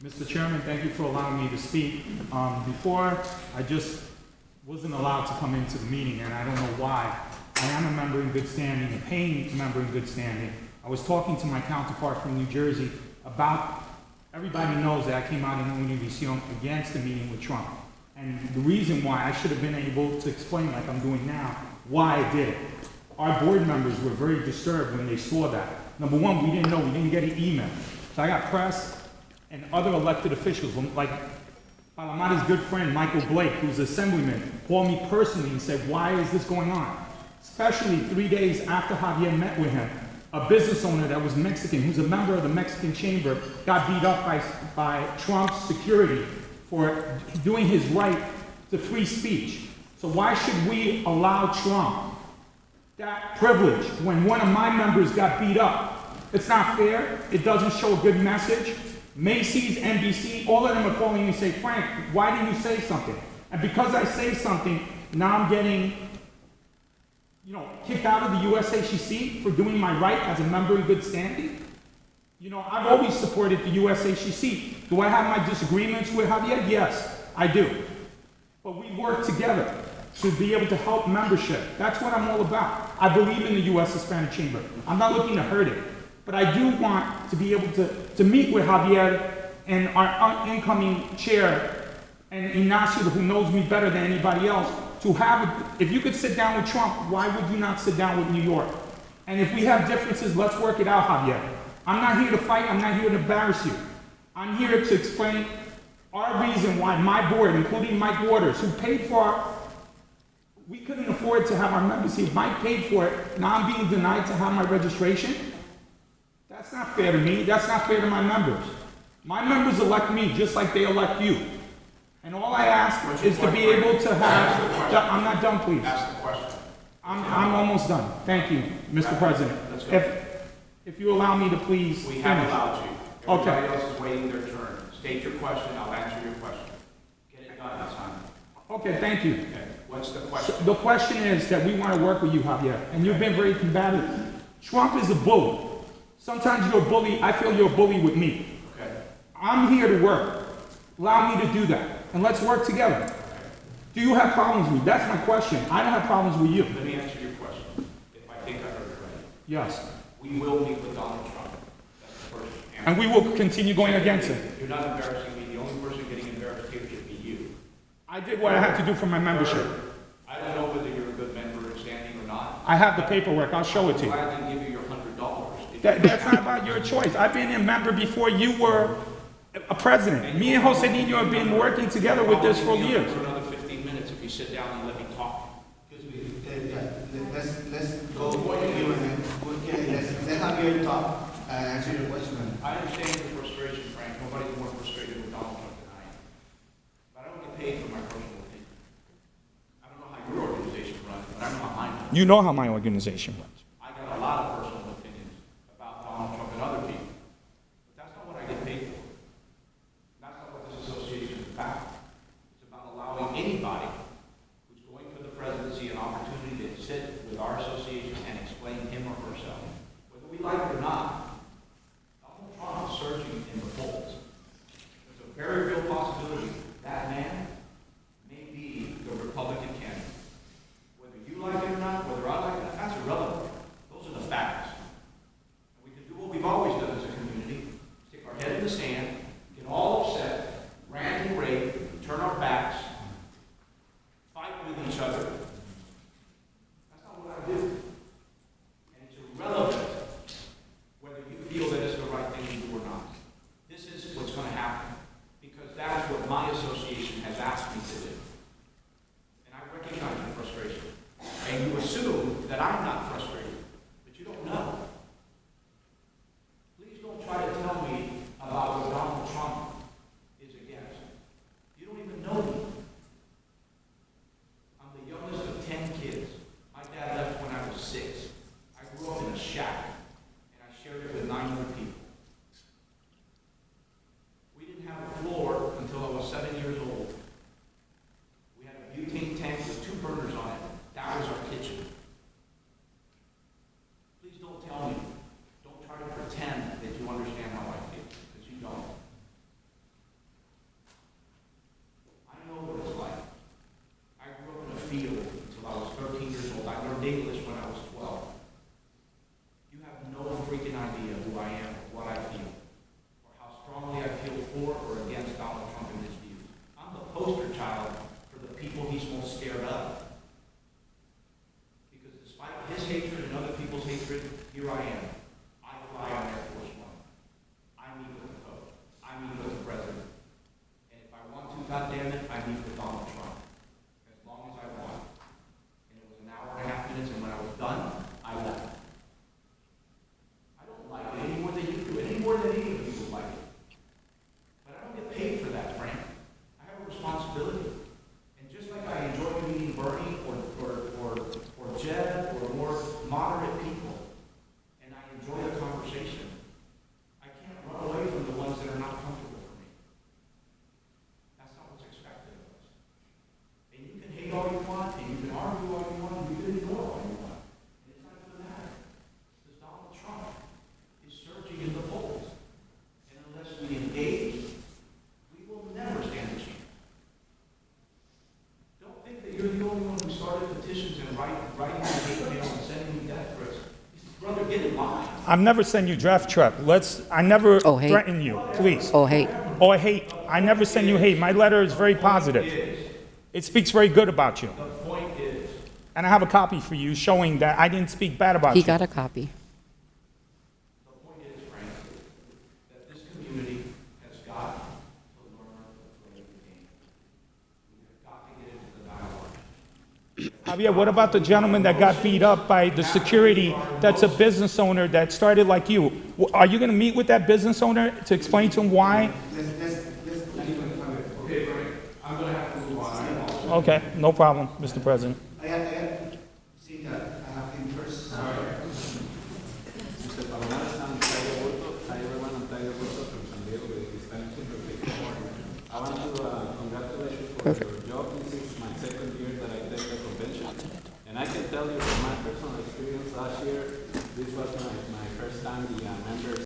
Mr. Chairman, thank you for allowing me to speak. Before, I just wasn't allowed to come into the meeting, and I don't know why. I am a member in good standing, a paying member in good standing. I was talking to my counterpart from New Jersey about, everybody knows that I came out in Univision against the meeting with Trump. And the reason why I should have been able to explain, like I'm doing now, why I did it. Our board members were very disturbed when they saw that. Number one, we didn't get an email. So I got press and other elected officials, like Palomarez's good friend, Michael Blake, who's assemblyman, called me personally and said, why is this going on? Especially 3 days after Javier met with him, a business owner that was Mexican, who's a member of the Mexican chamber, got beat up by Trump's security for doing his right to free speech. So why should we allow Trump that privilege when one of my members got beat up? It's not fair. It doesn't show a good message. Macy's, NBC, all of them are calling me and say, Frank, why didn't you say something? And because I say something, now I'm getting, kicked out of the USHCC for doing my right as a member in good standing. I've always supported the USHCC. Do I have my disagreements with Javier? Yes, I do. But we work together to be able to help membership. That's what I'm all about. I believe in the U.S. Hispanic Chamber. I'm not looking to hurt it. But I do want to be able to meet with Javier and our incoming chair, and Ignacio, who knows me better than anybody else, to have, if you could sit down with Trump, why would you not sit down with New York? And if we have differences, let's work it out, Javier. I'm not here to fight, I'm not here to embarrass you. I'm here to explain our reason why my board, including Mike Waters, who paid for we couldn't afford to have our members here. Mike paid for it, now I'm being denied to have my registration. That's not fair to me. That's not fair to my members. My members elect me just like they elect you. And all I ask is to be able to have... I'm not done, please. Ask the question. I'm almost done. Thank you, Mr. President. Let's go. If you allow me to please finish. We have allowed you. Okay. Everybody else is waiting their turn. State your question. I'll answer your question. Get it done this time. Okay, thank you. Okay. What's the question? The question is that we want to work with you, Javier, and you've been very combative. Trump is a bully. Sometimes you're a bully. I feel you're a bully with me. Okay. I'm here to work. Allow me to do that, and let's work together. Okay. Do you have problems with me? That's my question. I don't have problems with you. Let me answer your question. If I think I heard it right. Yes. We will meet with Donald Trump. That's the first answer. And we will continue going against him. You're not embarrassing me. The only person getting embarrassed here should be you. I did what I had to do for my membership. I don't know whether you're a good member in standing or not. I have the paperwork. I'll show it to you. I'm glad to give you your $100. That's not about your choice. I've been a member before you were a president. Me and Jose Nino have been working together with this for years. For another 15 minutes if you sit down and let me talk. Let's go to you and then let's have you talk and answer your question. I understand your frustration, Frank. Nobody's more frustrated with Donald Trump than I am. But I don't get paid for my personal opinion. I don't know how your organization runs, but I know how mine runs. You know how my organization runs. I got a lot of personal opinions about Donald Trump and other people. But that's not what I get paid for. That's not what this association is about. It's about allowing anybody who's going for the presidency an opportunity to sit with our association and explain him or herself. Whether we like it or not, Donald Trump is surging in the polls. There's a very real possibility that man may be the Republican candidate. Whether you like it or not, whether I like it or not, that's irrelevant. Those are the facts. And we can do what we've always done as a community, stick our head in the sand, get all upset, rant and rave, turn our backs, fight with each other. That's not what I do. And it's irrelevant whether you feel that it's the right thing to do or not. This is what's going to happen because that's what my association has asked me to do. And I recognize your frustration. And you assume that I'm not frustrated, but you don't know. Please don't try to tell me about what I've never sent you draft truck. I never Oh, hate. threaten you, please. Oh, hate. Oh, I hate. I never send you hate. My letter is very positive. It speaks very good about you. The point is, And I have a copy for you showing that I didn't speak bad about He you. got a copy. the point is, frankly, that this community has got to learn to play the game. We have got to get into the dialogue. Javier, what about the gentleman that got beat up by the security that's a business owner that started like you? Are you going to meet with that business owner to explain to him why? Okay, Frank, I'm gonna have to move on. Okay, no problem, Mr. President. I have, see, I have him first. Mr. Palomarez, I'm Javier Palomarez. Hi everyone, I'm Javier Palomarez from San Diego with Hispanic. I want to congratulate you for your job. This is my second year that I take the convention. And I can tell you from my personal experience last year, this was my first time the members